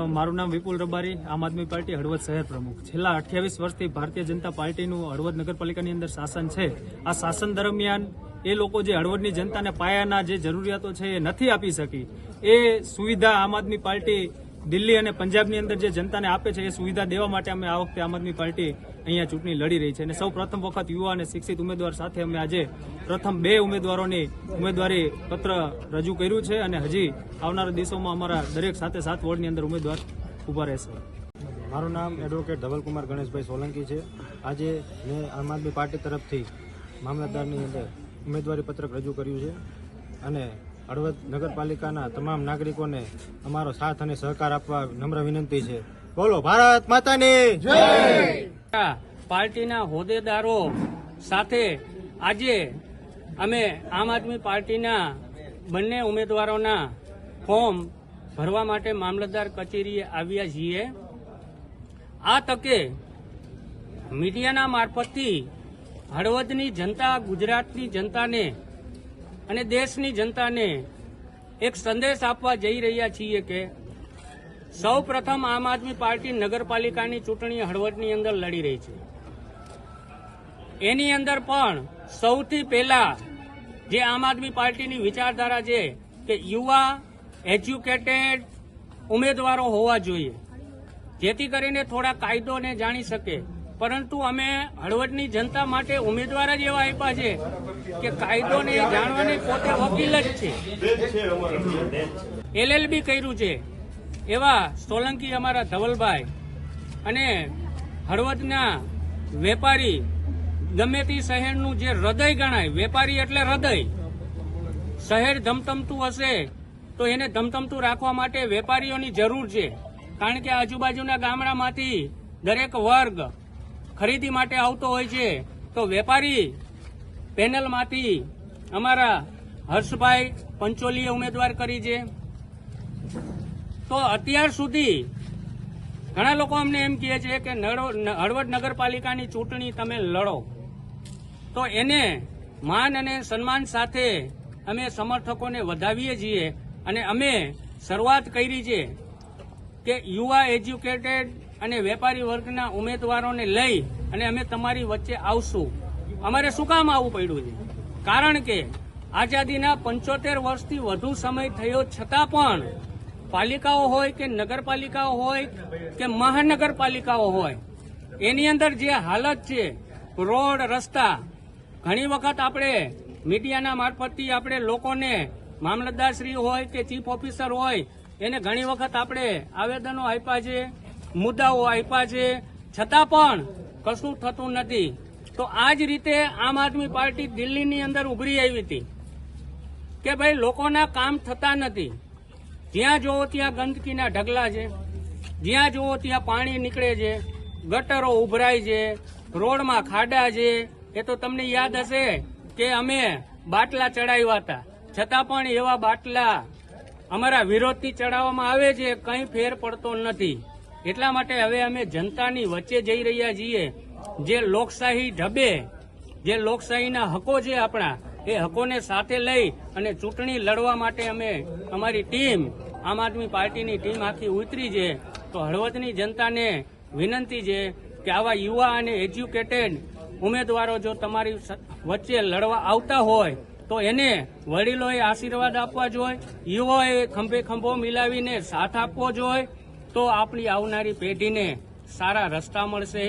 મારું નામ વિપુલ રબારી, આમ આદમી પાર્ટી હળવદ શહેર પ્રમુખ। છેલ્લા 28 વર્ષથી ભારતીય જનતા પાર્ટીનું હળવદ નગરપાલિકાની અંદર શાસન છે। આ શાસન દરમિયાન એ લોકો જે હળવદની જનતાને પાયાના જે જરૂરિયાતો છે એ નથી આપી શકી, એ સુવિધા આમ આદમી પાર્ટી દિલ્હી અને પંજાબની અંદર જે જનતાને આપે છે એ સુવિધા દેવા માટે અમે આ વખતે આમ આદમી પાર્ટી અહીંયા ચૂંટણી લડી રહી છે। અને સૌ પ્રથમ વખત યુવા અને શિક્ષિત ઉમેદવાર સાથે અમે આજે પ્રથમ 2 ઉમેદવારોની ઉમેદવારી પત્ર રજૂ કર્યું છે અને હજી આવનારા દિવસોમાં અમારા દરેક 7 વોર્ડની અંદર ઉમેદવાર ઉભા રહેશે। મારું નામ એડવોકેટ ધવલકુમાર ગણેશભાઈ સોલંકી છે। આજે મેં આમ આદમી પાર્ટી તરફથી મામલતદારની અંદર ઉમેદવારી પત્રક રજૂ કર્યું છે અને હળવદ નગરપાલિકાના તમામ નાગરિકોને અમારો સાથ અને સહકાર આપવા નમ્ર વિનંતી છે। બોલો ભારત માતાની જય। પાર્ટીના હોદ્દેદારો સાથે આજે અમે આમ આદમી પાર્ટીના બંને ઉમેદવારોના ફોર્મ ભરવા માટે મામલતદાર કચેરીએ આવ્યા છીએ। આ તકે મીડિયાના મારફતથી હળવદની જનતા, ગુજરાતની જનતાને અને દેશની જનતાને એક સંદેશ આપવા જઈ રહ્યા છીએ કે સૌ પ્રથમ આમ આદમી પાર્ટી નગરપાલિકાની ચૂંટણી હળવદની અંદર લડી રહી છે। એની અંદર પણ સૌથી પહેલા જે આમ આદમી પાર્ટીની વિચારધારા છે કે યુવા એજ્યુકેટેડ ઉમેદવારો હોવા જોઈએ, જેથી કરીને થોડા કાયદોને જાણી શકે। પરંતુ અમે હળવદની જનતા માટે ઉમેદવાર જ એવા આપ્યા છે કે કાયદોને જાણવાની પોતે વકીલ જ છે, LLB કર્યું છે એવા સોલંકી અમારા ધવલભાઈ અને હળવદના વેપારી, ગમે તે શહેરનું જે હૃદય ગણાય, વેપારી એટલે હૃદય, શહેર ધમધમતું હશે તો એને ધમધમતું રાખવા માટે વેપારીઓની જરૂર છે, કારણ કે આજુબાજુના ગામડામાંથી દરેક વર્ગ ખરીદી માટે આવતો હોય છે। તો વેપારી પેનલમાંથી અમારા હર્ષભાઈ પંચોલીએ ઉમેદવાર કરી છે। તો અત્યાર સુધી ઘણા લોકો અમને એમ કહે છે કે હળવદ નગરપાલિકાની ચૂંટણી તમે લડો, તો એને માન અને સન્માન સાથે અમે સમર્થકોને વધાવીએ છીએ અને અમે શરૂઆત કરી છે કે યુવા એજ્યુકેટેડ અને વેપારી વર્ગના ઉમેદવારોને લઈ અને અમે તમારી વચ્ચે આવશું। અમારે શું કામ આવવું પડ્યું છે? કારણ કે આઝાદીના 75 વર્ષથી વધુ સમય થયો છતાં પણ પાલિકાઓ હોય કે નગરપાલિકાઓ હોય કે મહાનગરપાલિકાઓ હોય, એની અંદર જે હાલત છે, રોડ, રસ્તા, ઘણી વખત આપણે મીડિયાના મારફતથી આપણે લોકોને, મામલતદારશ્રી હોય કે ચીફ ઓફિસર હોય, એને ઘણી વખત આપણે આવેદનો આપ્યા છે, મુદ્દાઓ આપ્યા છે, છતાં પણ કશું થતું નથી। તો આ જ રીતે આમ આદમી પાર્ટી દિલ્હીની અંદર ઉભરી આવી હતી કે ભાઈ લોકોના કામ થતા નથી, જ્યાં જુઓ ત્યાં ગંદકીના ઢગલા છે, જ્યાં જુઓ ત્યાં પાણી નીકળે છે, ગટરો ઉભરાય છે, રોડમાં ખાડા છે। એ તો તમને યાદ હશે કે અમે બાટલા ચડાવ્યા હતા, છતાં પણ એવા બાટલા અમારા વિરોધથી ચડાવવામાં આવે છે, કંઈ ફેર પડતો નથી। એટલા માટે હવે અમે જનતાની વચ્ચે જઈ રહ્યા છીએ। જે લોકશાહી ઢબે, જે લોકશાહીના હકો છે આપણા, એ હકોને સાથે લઈ અને ચૂંટણી લડવા માટે અમે, અમારી ટીમ, આમ આદમી પાર્ટીની ટીમ આખી ઉતરી છે। તો હળવદની જનતાને વિનંતી છે કે આવા યુવા અને એજ્યુકેટેડ ઉમેદવારો જો તમારી વચ્ચે લડવા આવતા હોય તો એને વડીલોએ આશીર્વાદ આપવા જોઈએ, યુવાઓએ ખંભે ખંભો મિલાવીને સાથ આપવો જોઈએ। તો આપણી આવનારી પેઢીને સારા રસ્તા મળશે,